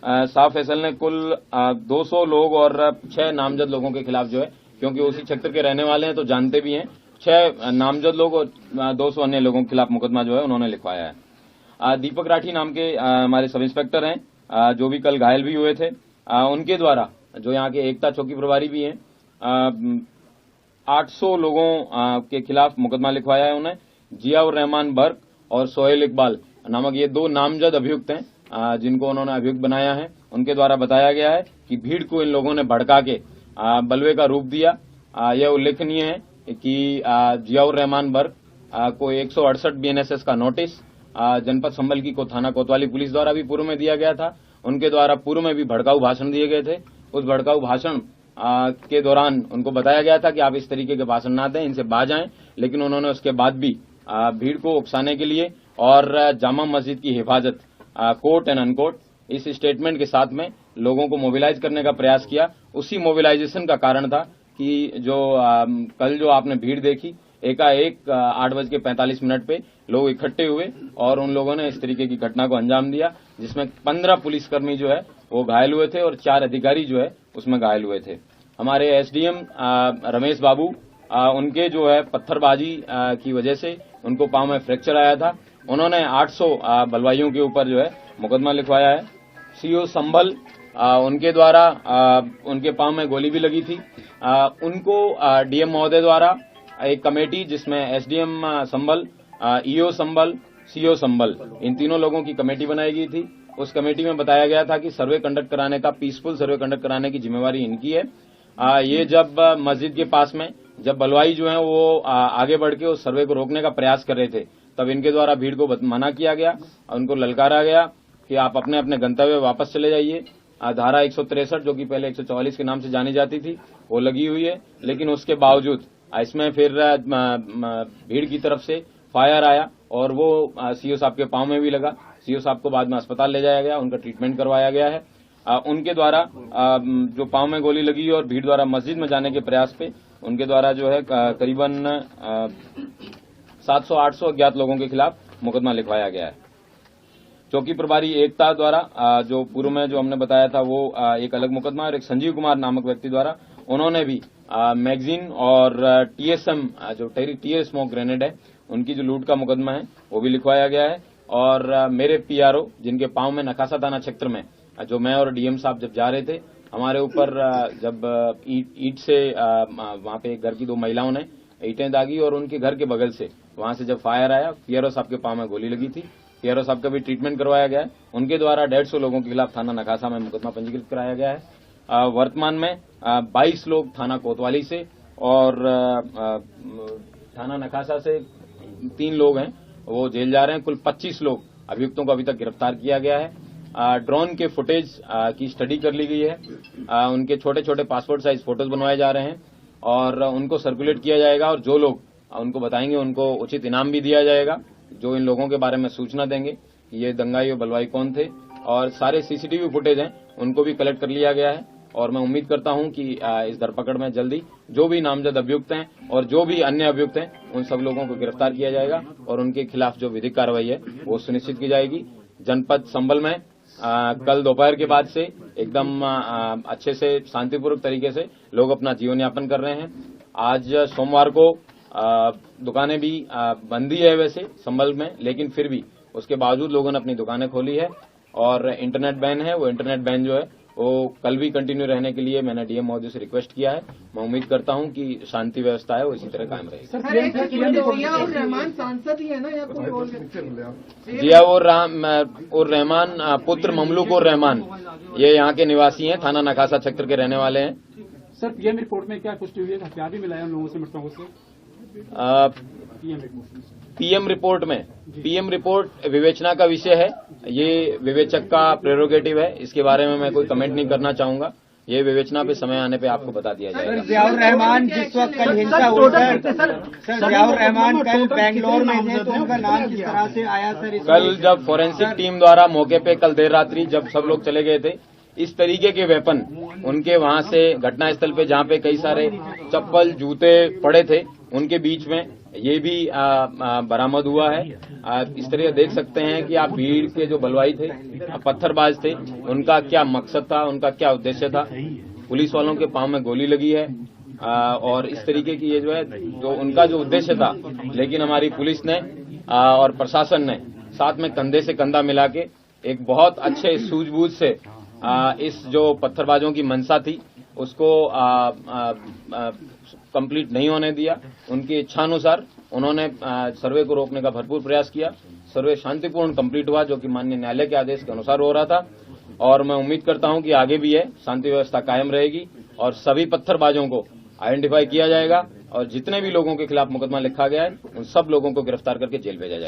साफ फैसल ने कुल 200 लोग और 6 नामजद लोगों के खिलाफ जो है, क्योंकि उसी क्षेत्र के रहने वाले हैं तो जानते भी हैं, 6 नामजद लोग और 200 अन्य लोगों के खिलाफ मुकदमा जो है उन्होंने लिखवाया है। दीपक राठी नाम के हमारे सब इंस्पेक्टर हैं, जो भी कल घायल भी हुए थे, उनके द्वारा, जो यहाँ के एकता चौकी प्रभारी भी हैं, 800 लोगों के खिलाफ मुकदमा लिखवाया है उन्हें। जियाउर रहमान बर्क और सोहेल इकबाल नामक ये 2 नामजद अभियुक्त हैं, जिनको उन्होंने अभियुक्त बनाया है। उनके द्वारा बताया गया है कि भीड़ को इन लोगों ने भड़का के बलवे का रूप दिया। यह उल्लेखनीय है कि जियाउर रहमान बर्क को 168 बीएनएसएस का नोटिस जनपद संभल की थाना कोतवाली पुलिस द्वारा भी पूर्व में दिया गया था। उनके द्वारा पूर्व में भी भड़काऊ भाषण दिए गए थे। उस भड़काऊ भाषण के दौरान उनको बताया गया था कि आप इस तरीके के भाषण ना दें, इनसे बाज आएं, लेकिन उन्होंने उसके बाद भी भीड़ को उकसाने के लिए और जामा मस्जिद की हिफाजत, कोट एंड अनकोट, इस स्टेटमेंट के साथ में लोगों को मोबिलाइज करने का प्रयास किया। उसी मोबिलाइजेशन का कारण था कि जो कल जो आपने भीड़ देखी, एकाएक 8:45 पे लोग इकट्ठे हुए और उन लोगों ने इस तरीके की घटना को अंजाम दिया, जिसमें 15 पुलिसकर्मी जो है वो घायल हुए थे और 4 अधिकारी जो है उसमें घायल हुए थे। हमारे एसडीएम रमेश बाबू, उनके जो है पत्थरबाजी की वजह से उनको पांव में फ्रैक्चर आया था। उन्होंने 800 बलवाइयों के ऊपर जो है मुकदमा लिखवाया है। सीओ संभल, उनके द्वारा उनके पांव में गोली भी लगी थी। उनको डीएम महोदय द्वारा एक कमेटी, जिसमें एसडीएम संभल, ईओ संभल, सीओ संभल, इन तीनों लोगों की कमेटी बनाई गई थी। उस कमेटी में बताया गया था कि सर्वे कंडक्ट कराने का, पीसफुल सर्वे कंडक्ट कराने की जिम्मेवारी इनकी है। ये जब मस्जिद के पास में जब बलवाई जो है वो आगे बढ़ के उस सर्वे को रोकने का प्रयास कर रहे थे, तब इनके द्वारा भीड़ को मना किया गया, उनको ललकारा गया कि आप अपने अपने गंतव्य वापस चले जाइए। धारा 163 जो कि पहले 144 के नाम से जानी जाती थी वो लगी हुई है, लेकिन उसके बावजूद इसमें फिर भीड़ की तरफ से फायर आया और वो सीओ साहब के पांव में भी लगा। सीओ साहब को बाद में अस्पताल ले जाया गया, उनका ट्रीटमेंट करवाया गया है। उनके द्वारा जो पांव में गोली लगी और भीड़ द्वारा मस्जिद में जाने के प्रयास पे उनके द्वारा जो है करीबन 700-800 अज्ञात लोगों के खिलाफ मुकदमा लिखवाया गया है। चौकी प्रभारी एकता द्वारा जो पूर्व में जो हमने बताया था वो एक अलग मुकदमा, और एक संजीव कुमार नामक व्यक्ति द्वारा उन्होंने भी मैगजीन और टीएसएम, जो टीयर स्मोक ग्रेनेड है, उनकी जो लूट का मुकदमा है वो भी लिखवाया गया है। और मेरे पीआरओ, जिनके पांव में नखासा थाना क्षेत्र में, जो मैं और डीएम साहब जब जा रहे थे, हमारे ऊपर जब ईट से वहां पे घर की 2 महिलाओं ने ईटें दागी और उनके घर के बगल से वहां से जब फायर आया, पीआरओ साहब के पांव में गोली लगी थी। पीआरओ साहब का भी ट्रीटमेंट करवाया गया है। उनके द्वारा 150 लोगों के खिलाफ थाना नखासा में मुकदमा पंजीकृत कराया गया है। वर्तमान में 22 लोग थाना कोतवाली से और थाना नखासा से 3 लोग हैं, वो जेल जा रहे हैं। कुल 25 लोग अभियुक्तों को अभी तक गिरफ्तार किया गया है। ड्रोन के फुटेज की स्टडी कर ली गई है। उनके छोटे छोटे पासपोर्ट साइज फोटोज बनवाए जा रहे हैं और उनको सर्कुलेट किया जाएगा, और जो लोग उनको बताएंगे उनको उचित इनाम भी दिया जाएगा, जो इन लोगों के बारे में सूचना देंगे कि ये दंगाई और बलवाई कौन थे। और सारे सीसीटीवी फुटेज हैं उनको भी कलेक्ट कर लिया गया है, और मैं उम्मीद करता हूं कि इस धरपकड़ में जल्दी जो भी नामजद अभियुक्त हैं और जो भी अन्य अभियुक्त हैं उन सब लोगों को गिरफ्तार किया जाएगा और उनके खिलाफ जो विधिक कार्रवाई है वो सुनिश्चित की जाएगी। जनपद संभल में कल दोपहर के बाद से एकदम अच्छे से शांतिपूर्वक तरीके से लोग अपना जीवन यापन कर रहे हैं। आज सोमवार को दुकानें भी बंद ही है वैसे संभल में, लेकिन फिर भी उसके बावजूद लोगों ने अपनी दुकानें खोली है और इंटरनेट बैन है। वो इंटरनेट बैन जो है वो कल भी कंटिन्यू रहने के लिए मैंने डीएम महोदय से रिक्वेस्ट किया है। मैं उम्मीद करता हूं कि शांति व्यवस्था है वो इसी तरह कायम रहेगी। जियाउर रहमान सांसद ही है ना या कोई और? जियाउर रहमान पुत्र ममलूक रहमान, ये यहाँ के निवासी हैं, थाना नखासा क्षेत्र के रहने वाले हैं। सर, पीएम रिपोर्ट में क्या पुष्टि हुई है? हथियार भी मिला है उन लोगों से, मृतकों से? पीएम रिपोर्ट विवेचना का विषय है। ये विवेचक का प्रेरोगेटिव है, इसके बारे में मैं कोई कमेंट नहीं करना चाहूंगा। ये विवेचना पे समय आने पे आपको बता दिया जाएगा। जियाउर रहमान जिस वक्त कल हिंसा हुई सर, जियाउर रहमान कल बेंगलोर में थे, तो उनका नाम किस तरह से आया सर? कल जब फोरेंसिक टीम द्वारा मौके पे कल देर रात्रि जब सब लोग चले गए थे, इस तरीके के वेपन उनके वहां से घटनास्थल पे, जहां पे कई सारे चप्पल जूते पड़े थे, उनके बीच में ये भी बरामद हुआ है। इस तरह देख सकते हैं कि आप भीड़ के जो बलवाई थे, पत्थरबाज थे, उनका क्या मकसद था, उनका क्या उद्देश्य था। पुलिस वालों के पांव में गोली लगी है और इस तरीके की ये जो है जो उनका जो उद्देश्य था, लेकिन हमारी पुलिस ने और प्रशासन ने साथ में कंधे से कंधा मिला के एक बहुत अच्छे सूझबूझ से इस जो पत्थरबाजों की मंशा थी उसको कंप्लीट नहीं होने दिया। उनकी इच्छानुसार उन्होंने सर्वे को रोकने का भरपूर प्रयास किया। सर्वे शांतिपूर्ण कंप्लीट हुआ, जो कि माननीय न्यायालय के आदेश के अनुसार हो रहा था, और मैं उम्मीद करता हूं कि आगे भी है शांति व्यवस्था कायम रहेगी और सभी पत्थरबाजों को आइडेंटिफाई किया जाएगा और जितने भी लोगों के खिलाफ मुकदमा लिखा गया है उन सब लोगों को गिरफ्तार करके जेल भेजा जाएगा।